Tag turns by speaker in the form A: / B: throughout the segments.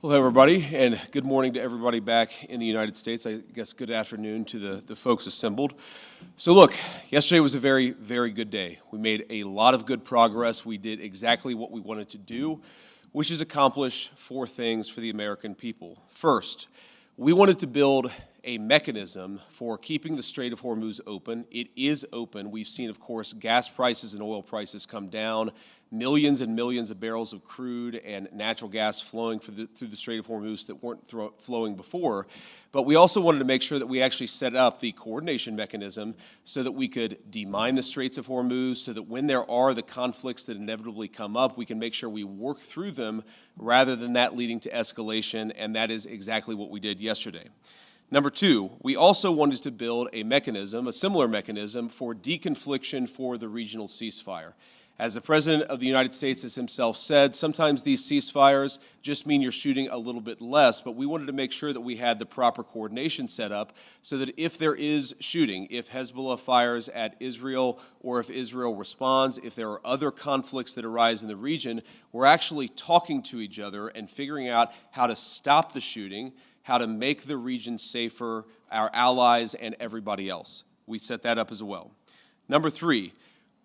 A: Hello, everybody, and good morning to everybody back in the United States. I guess good afternoon to the folks assembled. So look, yesterday was a very, very good day. We made a lot of good progress. We did exactly what we wanted to do, which is accomplish four things for the American people. First, we wanted to build a mechanism for keeping the Strait of Hormuz open. It is open. We've seen, of course, gas prices and oil prices come down, millions and millions of barrels of crude and natural gas flowing through the Strait of Hormuz that weren't flowing before. But we also wanted to make sure that we actually set up the coordination mechanism so that we could demine the Straits of Hormuz, so that when there are the conflicts that inevitably come up, we can make sure we work through them rather than that leading to escalation, and that is exactly what we did yesterday. Number two, we also wanted to build a mechanism, a similar mechanism, for deconfliction for the regional ceasefire. As the President of the United States has himself said, sometimes these ceasefires just mean you're shooting a little bit less, but we wanted to make sure that we had the proper coordination set up so that if there is shooting, if Hezbollah fires at Israel or if Israel responds, if there are other conflicts that arise in the region, we're actually talking to each other and figuring out how to stop the shooting, how to make the region safer, our allies and everybody else. We set that up as well. Number three,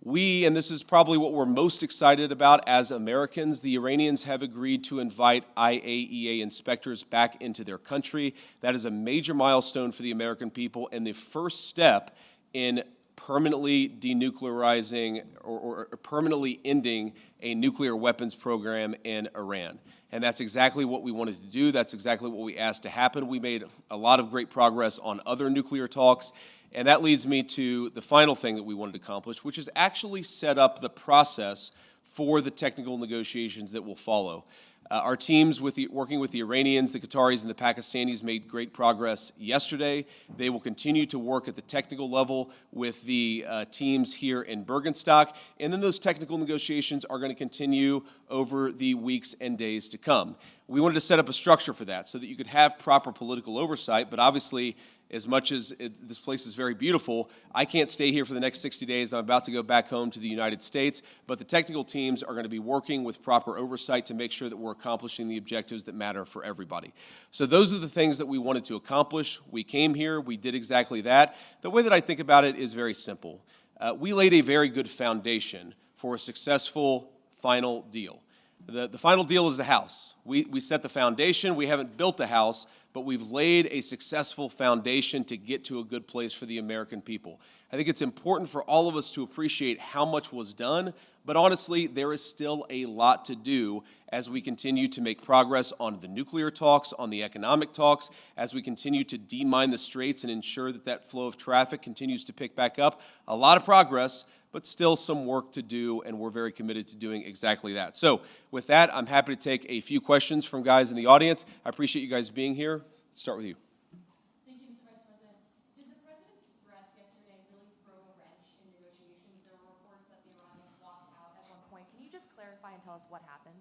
A: and this is probably what we're most excited about as Americans, the Iranians have agreed to invite IAEA inspectors back into their country. That is a major milestone for the American people and the first step in permanently denuclearizing or permanently ending a nuclear weapons program in Iran. And that's exactly what we wanted to do. That's exactly what we asked to happen. We made a lot of great progress on other nuclear talks. And that leads me to the final thing that we wanted to accomplish, which is actually set up the process for the technical negotiations that will follow. Our teams working with the Iranians, the Qataris, and the Pakistanis made great progress yesterday. They will continue to work at the technical level with the teams here in Bergenstock, and then those technical negotiations are going to continue over the weeks and days to come. We wanted to set up a structure for that so that you could have proper political oversight, but obviously, as much as this place is very beautiful, I can't stay here for the next 60 days. I'm about to go back home to the United States, but the technical teams are going to be working with proper oversight to make sure that we're accomplishing the objectives that matter for everybody. So those are the things that we wanted to accomplish. We came here, we did exactly that. The way that I think about it is very simple. We laid a very good foundation for a successful final deal. The final deal is the house. We set the foundation. We haven't built the house, but we've laid a successful foundation to get to a good place for the American people. I think it's important for all of us to appreciate how much was done, but honestly, there is still a lot to do as we continue to make progress on the nuclear talks, on the economic talks, as we continue to demine the straits and ensure that that flow of traffic continues to pick back up. A lot of progress, but still some work to do, and we're very committed to doing exactly that. So with that, I'm happy to take a few questions from guys in the audience. I appreciate you guys being here. Let's start with you.
B: Thank you, Mr. Vice President. Did the President's threats yesterday really throw a wrench in negotiations? There were reports that the Iranians walked out at one point. Can you just clarify and tell us what happened?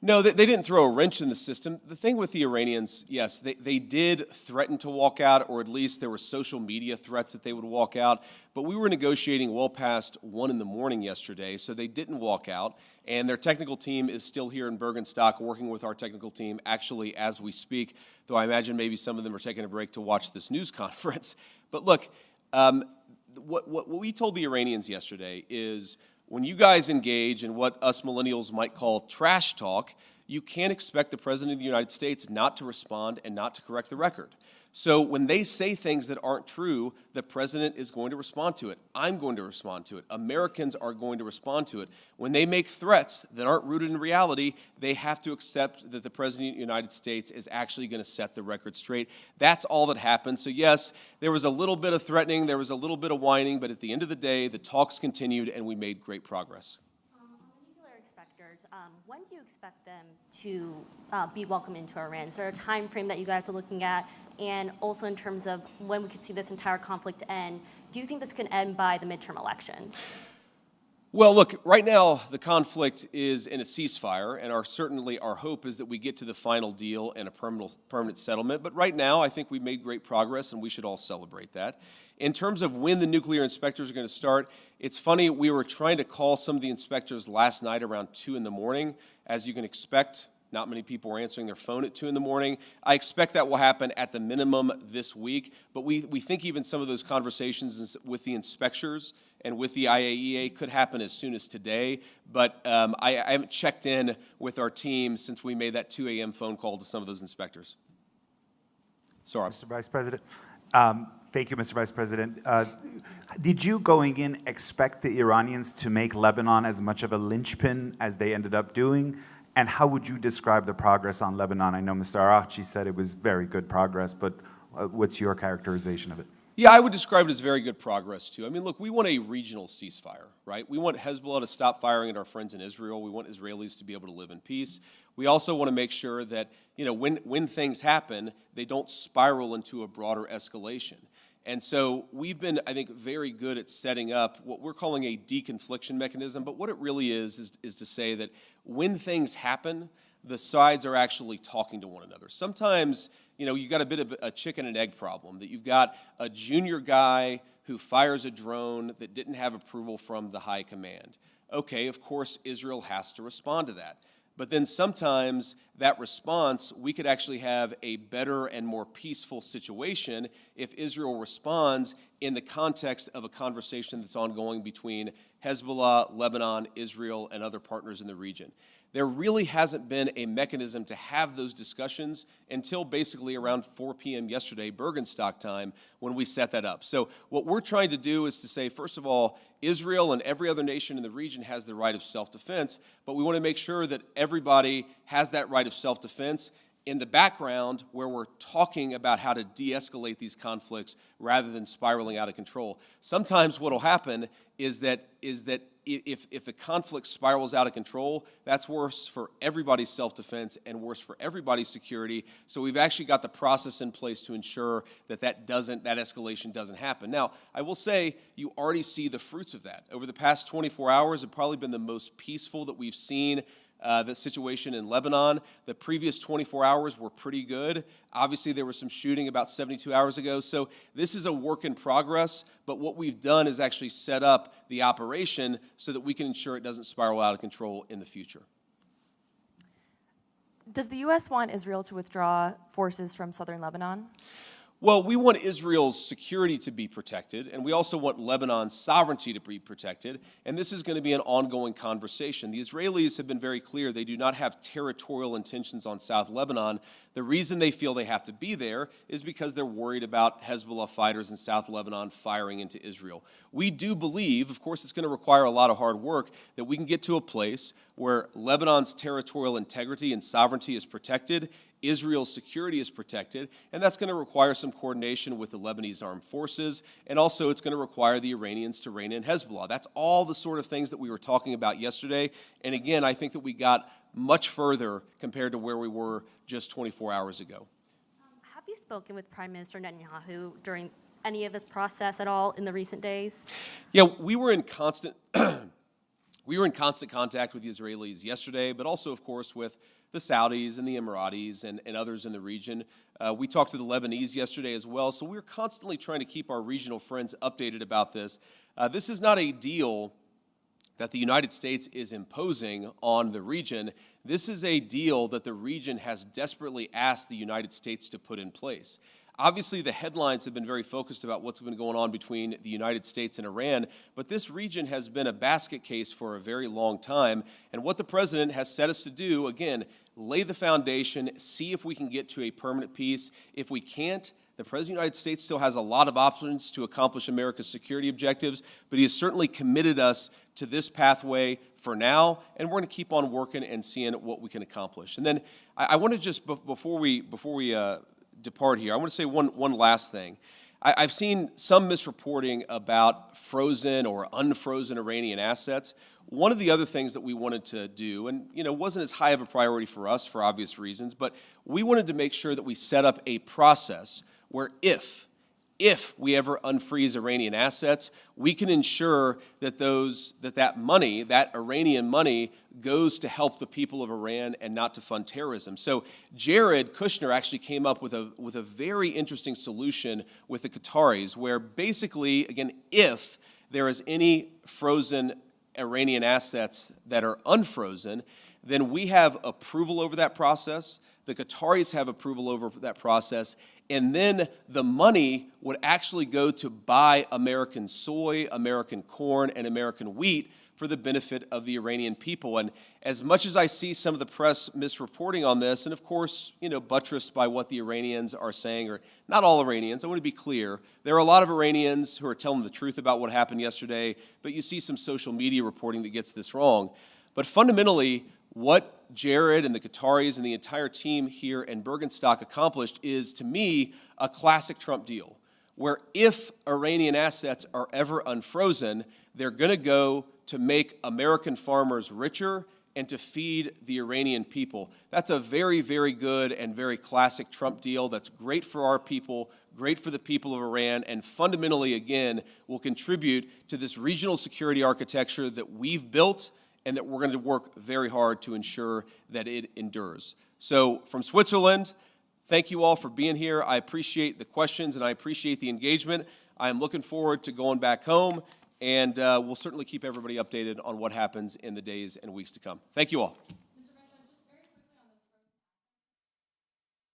A: No, they didn't throw a wrench in the system. The thing with the Iranians, yes, they did threaten to walk out, or at least there were social media threats that they would walk out. But we were negotiating well past 1 in the morning yesterday, so they didn't walk out. And their technical team is still here in Bergenstock working with our technical team actually as we speak, though I imagine maybe some of them are taking a break to watch this news conference. But look, what we told the Iranians yesterday is, when you guys engage in what us millennials might call trash talk, you can't expect the President of the United States not to respond and not to correct the record. So when they say things that aren't true, the President is going to respond to it. I'm going to respond to it. Americans are going to respond to it. When they make threats that aren't rooted in reality, they have to accept that the President of the United States is actually going to set the record straight. That's all that happened. So yes, there was a little bit of threatening, there was a little bit of whining, but at the end of the day, the talks continued and we made great progress.
B: On the nuclear inspectors, when do you expect them to be welcomed into Iran? Is there a time frame that you guys are looking at? And also in terms of when we could see this entire conflict end, do you think this can end by the midterm elections?
A: Well, look, right now the conflict is in a ceasefire, and certainly our hope is that we get to the final deal and a permanent settlement. But right now, I think we've made great progress, and we should all celebrate that. In terms of when the nuclear inspectors are going to start, it's funny, we were trying to call some of the inspectors last night around 2 in the morning. As you can expect, Not many people are answering their phone at 2 in the morning. I expect that will happen at the minimum this week, but we think even some of those conversations with the inspectors and with the IAEA could happen as soon as today, but I haven't checked in with our team since we made that 2 a.m. phone call to some of those inspectors. Sorry.
C: Mr. Vice President. Thank you, Mr. Vice President. Did you, going in, expect the Iranians to make Lebanon as much of a linchpin as they ended up doing? And how would you describe the progress on Lebanon? I know Mr. Araghchi said it was very good progress, but what's your characterization of it?
A: Yeah, I would describe it as very good progress, too. I mean, look, we want a regional ceasefire, right? We want Hezbollah to stop firing at our friends in Israel. We want Israelis to be able to live in peace. We also want to make sure that, you know, when things happen, they don't spiral into a broader escalation. And so we've been, I think, very good at setting up what we're calling a deconfliction mechanism. But what it really is to say that when things happen, the sides are actually talking to one another. Sometimes, you know, you've got a bit of a chicken and egg problem, that you've got a junior guy who fires a drone that didn't have approval from the high command. Okay, of course, Israel has to respond to that. But then sometimes that response, we could actually have a better and more peaceful situation if Israel responds in the context of a conversation that's ongoing between Hezbollah, Lebanon, Israel, and other partners in the region. There really hasn't been a mechanism to have those discussions until basically around 4 p.m. yesterday, Bergenstock time, when we set that up. So what we're trying to do is to say, first of all, Israel and every other nation in the region has the right of self-defense, but we want to make sure that everybody has that right of self-defense in the background where we're talking about how to de-escalate these conflicts rather than spiraling out of control. Sometimes what will happen is that if the conflict spirals out of control, that's worse for everybody's self-defense and worse for everybody's security. So we've actually got the process in place to ensure that that escalation doesn't happen. Now, I will say you already see the fruits of that. Over the past 24 hours have probably been the most peaceful that we've seen the situation in Lebanon. The previous 24 hours were pretty good. Obviously, there was some shooting about 72 hours ago. So this is a work in progress, but what we've done is actually set up the operation so that we can ensure it doesn't spiral out of control in the future.
D: Does the U.S. want Israel to withdraw forces from southern Lebanon?
A: Well, we want Israel's security to be protected, and we also want Lebanon's sovereignty to be protected, and this is going to be an ongoing conversation. The Israelis have been very clear they do not have territorial intentions on South Lebanon. The reason they feel they have to be there is because they're worried about Hezbollah fighters in South Lebanon firing into Israel. We do believe, of course it's going to require a lot of hard work, that we can get to a place where Lebanon's territorial integrity and sovereignty is protected, Israel's security is protected, and that's going to require some coordination with the Lebanese armed forces, and also it's going to require the Iranians to rein in Hezbollah. That's all the sort of things that we were talking about yesterday, and again, I think that we got much further compared to where we were just 24 hours ago.
B: Have you spoken with Prime Minister Netanyahu during any of this process at all in the recent days?
A: Yeah, we were in constant contact with the Israelis yesterday, but also, of course, with the Saudis and the Emiratis and others in the region. We talked to the Lebanese yesterday as well, so we're constantly trying to keep our regional friends updated about this. This is not a deal that the United States is imposing on the region. This is a deal that the region has desperately asked the United States to put in place. Obviously, the headlines have been very focused about what's been going on between the United States and Iran, but this region has been a basket case for a very long time, and what the president has set us to do, again, lay the foundation, see if we can get to a permanent peace. If we can't, the President of the United States still has a lot of options to accomplish America's security objectives, but he has certainly committed us to this pathway for now, and we're going to keep on working and seeing what we can accomplish. And then I want to just, before we depart here, I want to say one last thing. I've seen some misreporting about frozen or unfrozen Iranian assets. One of the other things that we wanted to do, and wasn't as high of a priority for us for obvious reasons, but we wanted to make sure that we set up a process where if we ever unfreeze Iranian assets, we can ensure that that money, that Iranian money, goes to help the people of Iran and not to fund terrorism. So Jared Kushner actually came up with a very interesting solution with the Qataris, where basically, again, if there is any frozen Iranian assets that are unfrozen, then we have approval over that process. The Qataris have approval over that process. And then the money would actually go to buy American soy, American corn, and American wheat for the benefit of the Iranian people. And as much as I see some of the press misreporting on this, and of course, buttressed by what the Iranians are saying, or not all Iranians, I want to be clear, there are a lot of Iranians who are telling the truth about what happened yesterday, but you see some social media reporting that gets this wrong. But fundamentally, what Jared and the Qataris and the entire team here in Bergenstock accomplished is, to me, a classic Trump deal, where if Iranian assets are ever unfrozen, they're going to go to make American farmers richer and to feed the Iranian people. That's a very, very good and very classic Trump deal that's great for our people, great for the people of Iran, and fundamentally, again, will contribute to this regional security architecture that we've built and that we're going to work very hard to ensure that it endures. So from Switzerland, thank you all for being here. I appreciate the questions and I appreciate the engagement. I am looking forward to going back home, and we'll certainly keep everybody updated on what happens in the days and weeks to come. Thank you all.